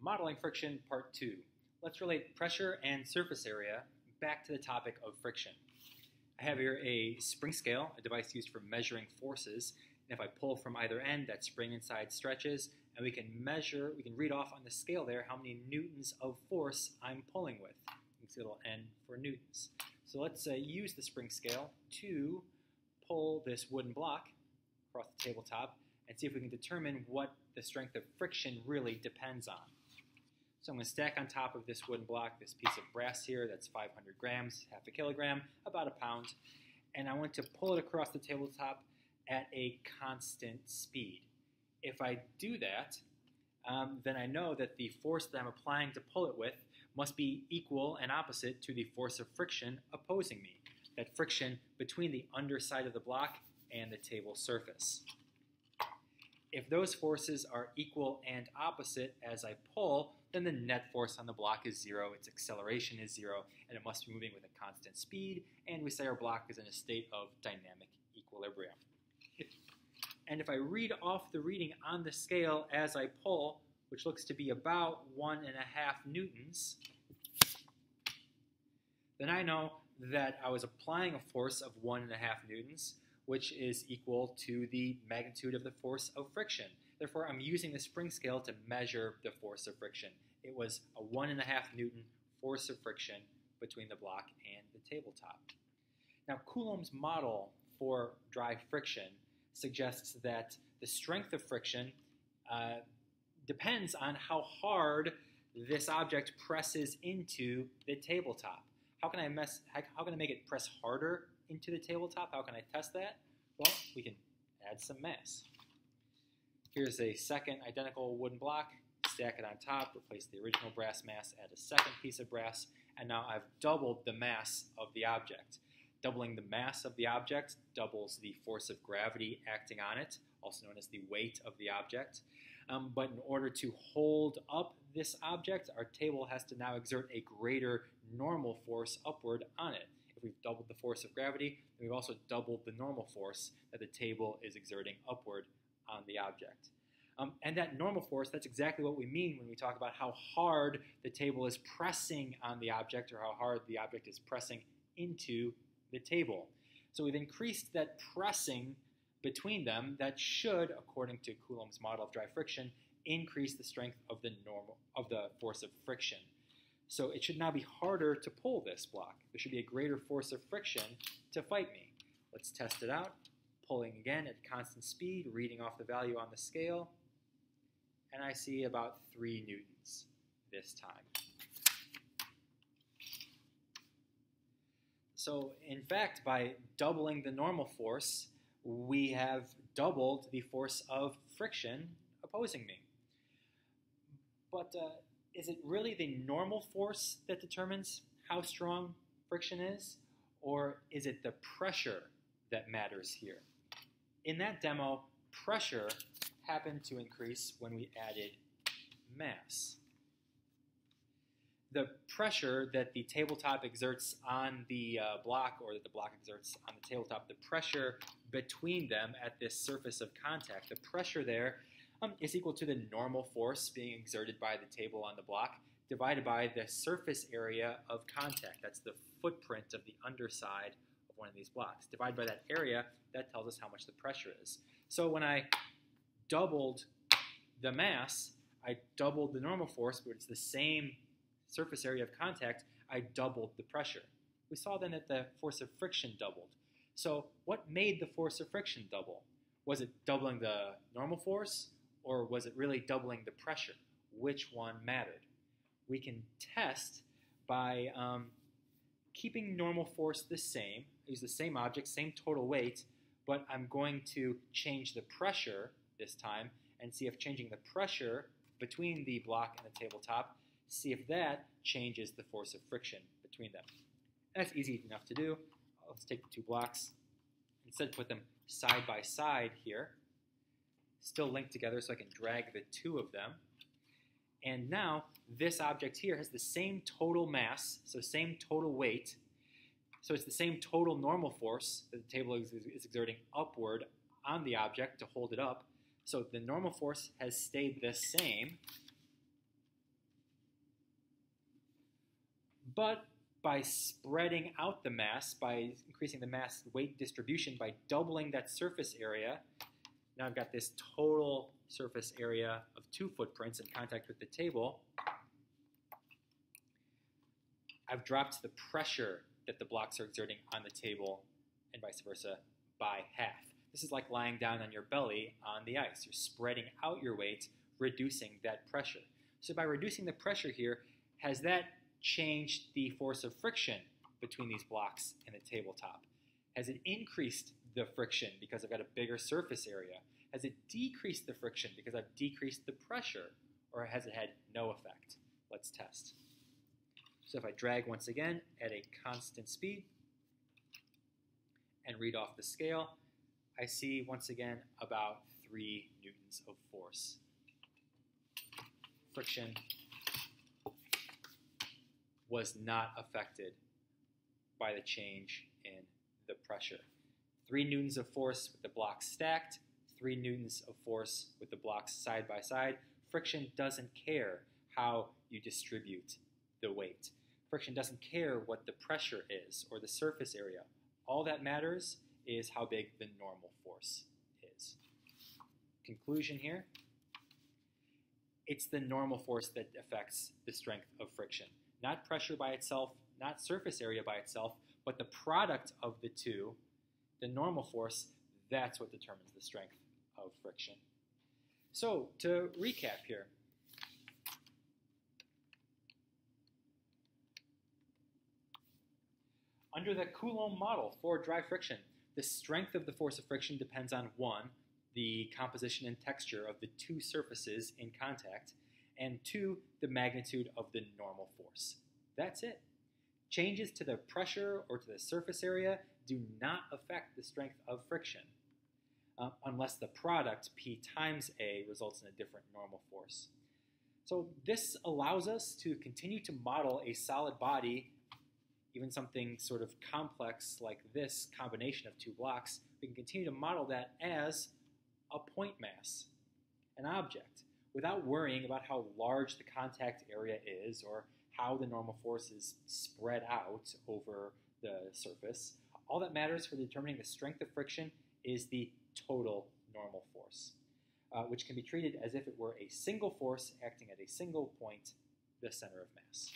Modeling Friction Part 2. Let's relate pressure and surface area back to the topic of friction. I have here a spring scale, a device used for measuring forces. And if I pull from either end, that spring inside stretches, and we can read off on the scale there how many newtons of force I'm pulling with. You can see a little N for newtons. So let's use the spring scale to pull this wooden block across the tabletop and see if we can determine what the strength of friction really depends on. So I'm going to stack on top of this wooden block this piece of brass here that's 500 grams, half a kilogram, about a pound, and I want to pull it across the tabletop at a constant speed. If I do that, then I know that the force that I'm applying to pull it with must be equal and opposite to the force of friction opposing me, that friction between the underside of the block and the table surface. If those forces are equal and opposite as I pull, then the net force on the block is zero, its acceleration is zero, and it must be moving with a constant speed, and we say our block is in a state of dynamic equilibrium. And if I read off the reading on the scale as I pull, which looks to be about 1.5 newtons, then I know that I was applying a force of 1.5 newtons, which is equal to the magnitude of the force of friction. Therefore, I'm using the spring scale to measure the force of friction. It was a 1.5 Newton force of friction between the block and the tabletop. Now, Coulomb's model for dry friction suggests that the strength of friction depends on how hard this object presses into the tabletop. How can I make it press harder into the tabletop? How can I test that? Well, we can add some mass. Here's a second identical wooden block, stack it on top, replace the original brass mass, add a second piece of brass, and now I've doubled the mass of the object. Doubling the mass of the object doubles the force of gravity acting on it, also known as the weight of the object. But in order to hold up this object, our table has to now exert a greater normal force upward on it. If we've doubled the force of gravity, then we've also doubled the normal force that the table is exerting upward on the object. And that normal force, that's exactly what we mean when we talk about how hard the table is pressing on the object or how hard the object is pressing into the table. So we've increased that pressing between them that should, according to Coulomb's model of dry friction, increase the strength of the force of friction. So it should now be harder to pull this block. There should be a greater force of friction to fight me. Let's test it out. Pulling again at constant speed, reading off the value on the scale, and I see about 3 newtons this time. So in fact, by doubling the normal force, we have doubled the force of friction opposing me. But is it really the normal force that determines how strong friction is, or is it the pressure that matters here? In that demo, pressure happened to increase when we added mass. The pressure that the tabletop exerts on the block, or that the block exerts on the tabletop, the pressure between them at this surface of contact, the pressure there is equal to the normal force being exerted by the table on the block divided by the surface area of contact. That's the footprint of the underside of one of these blocks. Divided by that area, that tells us how much the pressure is. So when I doubled the mass, I doubled the normal force, but it's the same surface area of contact, I doubled the pressure. We saw then that the force of friction doubled. So what made the force of friction double? Was it doubling the normal force, or was it really doubling the pressure? Which one mattered? We can test by keeping normal force the same, use the same object, same total weight, but I'm going to change the pressure this time and see if changing the pressure between the block and the tabletop, see if that changes the force of friction between them. That's easy enough to do. Let's take the 2 blocks. Instead, put them side by side here, still linked together so I can drag the 2 of them. And now this object here has the same total mass, so same total weight. So it's the same total normal force that the table is exerting upward on the object to hold it up. So the normal force has stayed the same. But by spreading out the mass, by increasing the mass weight distribution, by doubling that surface area, now I've got this total surface area of 2 footprints in contact with the table. I've dropped the pressure that the blocks are exerting on the table and vice versa by half. This is like lying down on your belly on the ice. You're spreading out your weight, reducing that pressure. So by reducing the pressure here, has that changed the force of friction between these blocks and the tabletop? Has it increased the friction because I've got a bigger surface area? Has it decreased the friction because I've decreased the pressure? Or has it had no effect? Let's test. So if I drag once again at a constant speed and read off the scale, I see once again about 3 newtons of force. Friction was not affected by the change in the pressure. 3 newtons of force with the blocks stacked, 3 newtons of force with the blocks side by side. Friction doesn't care how you distribute the weight. Friction doesn't care what the pressure is or the surface area. All that matters is how big the normal force is. Conclusion here, it's the normal force that affects the strength of friction. Not pressure by itself, not surface area by itself, but the product of the two, the normal force, that's what determines the strength of friction. So, to recap here, under the Coulomb model for dry friction, the strength of the force of friction depends on 1, the composition and texture of the 2 surfaces in contact, and 2, the magnitude of the normal force. That's it. Changes to the pressure or to the surface area do not affect the strength of friction, unless the product, P times A, results in a different normal force. So this allows us to continue to model a solid body, even something sort of complex like this combination of 2 blocks. We can continue to model that as a point mass, an object, without worrying about how large the contact area is or how the normal force is spread out over the surface. All that matters for determining the strength of friction is the total normal force, which can be treated as if it were a single force acting at a single point, the center of mass.